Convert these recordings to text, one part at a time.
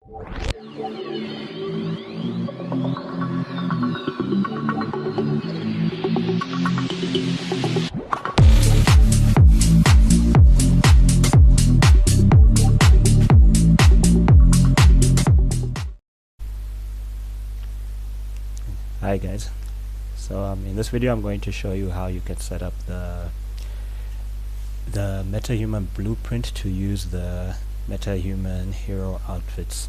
Hi guys, so in this video I'm going to show you how you can set up the Metahuman blueprint to use the Metahuman hero outfits.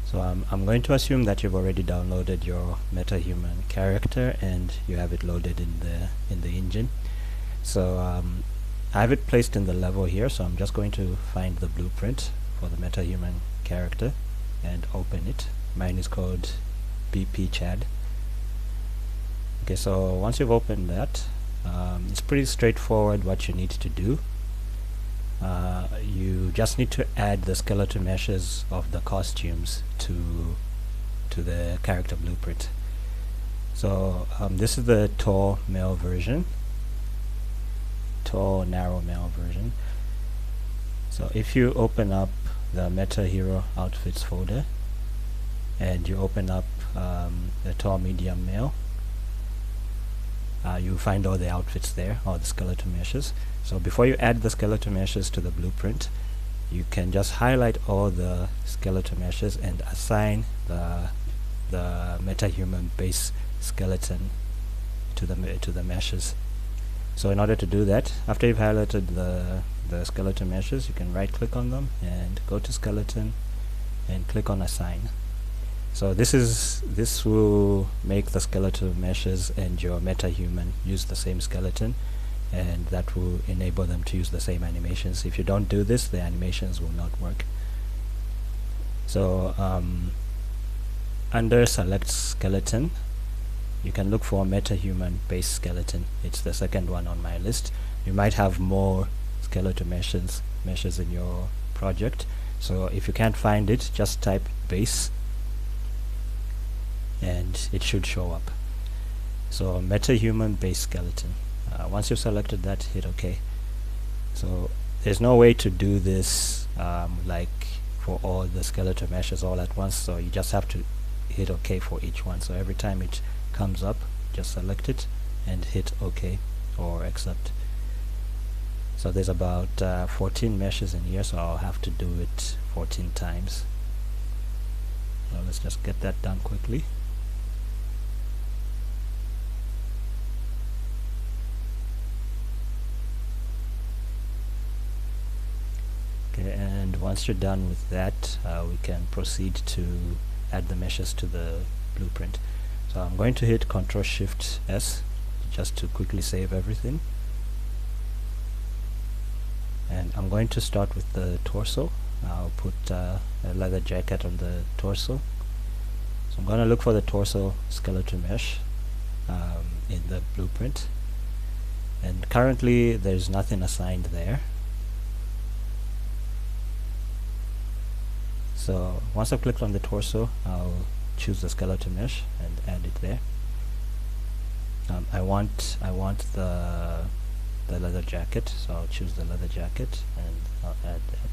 So I'm going to assume that you've already downloaded your Metahuman character and you have it loaded in the engine. So I have it placed in the level here, so I'm just going to find the blueprint for the Metahuman character and open it. Mine is called BP Chad. Okay, so once you've opened that, it's pretty straightforward what you need to do. You just need to add the skeleton meshes of the costumes to the character blueprint. So this is the tall male version, tall narrow male version. So if you open up the Meta Hero Outfits folder and you open up the tall medium male, you find all the outfits there, all the skeleton meshes. So before you add the skeleton meshes to the blueprint, you can just highlight all the skeleton meshes and assign the Metahuman base skeleton to the meshes. So in order to do that, after you've highlighted the skeleton meshes, you can right click on them and go to skeleton and click on assign. So this will make the skeleton meshes and your Metahuman use the same skeleton, and that will enable them to use the same animations. If you don't do this, the animations will not work. So under select skeleton, you can look for Metahuman base skeleton. It's the second one on my list. You might have more skeleton meshes in your project, so if you can't find it, just type base and it should show up. So Metahuman base skeleton. Once you've selected that, hit OK. So there's no way to do this like for all the skeleton meshes all at once, so you just have to hit OK for each one. So every time it comes up, just select it and hit OK or accept. So there's about 14 meshes in here, so I'll have to do it 14 times. So let's just get that done quickly. Okay, and once you're done with that, we can proceed to add the meshes to the blueprint. So I'm going to hit Ctrl+Shift+S just to quickly save everything. And I'm going to start with the torso. I'll put a leather jacket on the torso. So I'm going to look for the torso skeleton mesh in the blueprint. And currently there's nothing assigned there. So once I've clicked on the torso, I'll choose the skeleton mesh and add it there. I want the leather jacket, so I'll choose the leather jacket and I'll add that.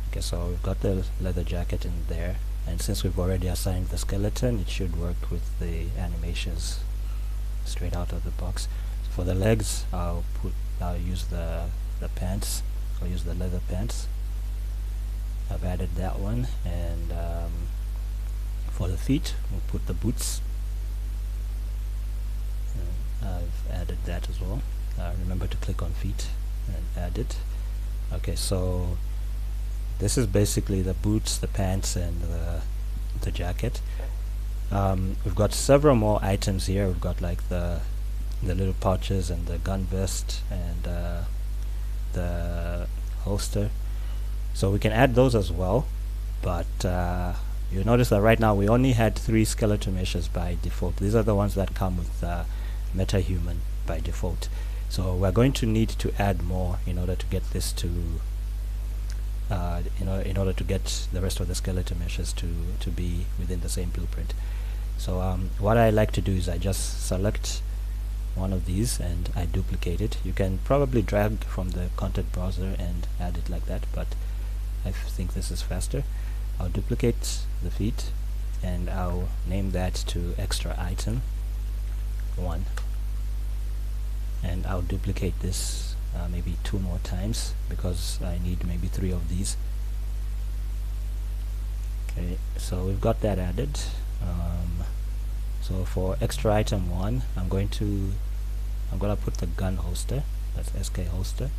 Okay, so we've got the leather jacket in there, and since we've already assigned the skeleton, it should work with the animations straight out of the box. So for the legs, I'll use the pants. I'll use the leather pants. I've added that one, and for the feet, we'll put the boots. And I've added that as well. Remember to click on feet and add it. Okay, so this is basically the boots, the pants, and the jacket. We've got several more items here. We've got like the little pouches and the gun vest and the holster. So we can add those as well, but you'll notice that right now we only had 3 skeleton meshes by default. These are the ones that come with Metahuman by default. So we're going to need to add more in order to get this to in order to get the rest of the skeleton meshes to be within the same blueprint. So what I like to do is I just select one of these and I duplicate it. You can probably drag from the content browser and add it like that, but I think this is faster. I'll duplicate the feet and I'll name that to extra item 1, and I'll duplicate this maybe 2 more times because I need maybe 3 of these. Okay, so we've got that added. So for extra item 1, I'm gonna put the gun holster, that's SK holster,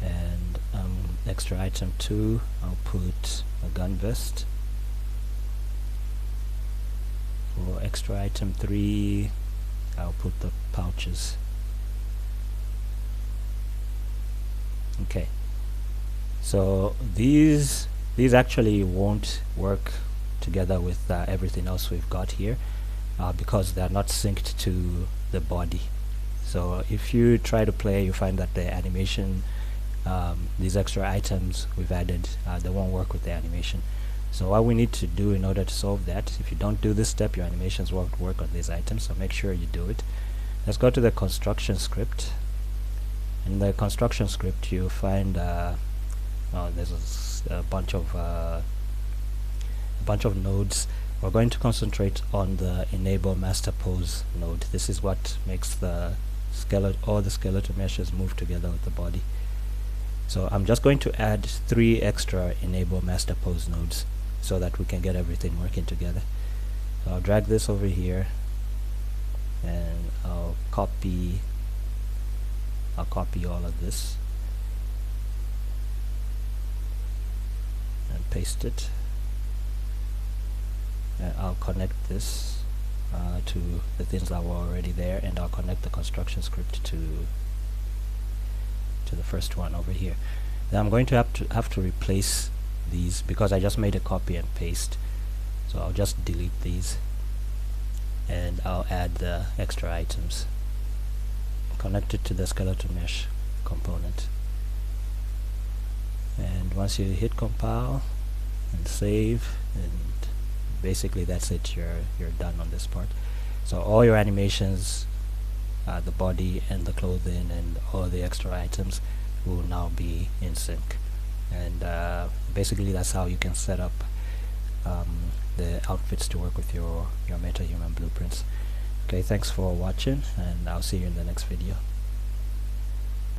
and extra item 2, I'll put a gun vest. For extra item 3, I'll put the pouches. Okay, so these actually won't work together with everything else we've got here because they're not synced to the body. So if you try to play, you find that the animation, these extra items we've added, they won't work with the animation. So what we need to do in order to solve that, if you don't do this step, your animations won't work on these items, so make sure you do it. Let's go to the construction script. In the construction script you'll find there's a bunch of nodes. We're going to concentrate on the enable master pose node. This is what makes the all the skeletal meshes move together with the body. So I'm just going to add 3 extra enable master pose nodes so that we can get everything working together. So I'll drag this over here and I'll copy all of this and paste it, and I'll connect this to the things that were already there, and I'll connect the construction script to the first one over here. Then I'm going to have to replace these because I just made a copy and paste, so I'll just delete these and I'll add the extra items, connect it to the skeleton mesh component, and once you hit compile and save, and basically that's it, you're done on this part. So all your animations, the body and the clothing and all the extra items will now be in sync, and basically that's how you can set up the outfits to work with your Metahuman blueprints. Okay, thanks for watching, and I'll see you in the next video.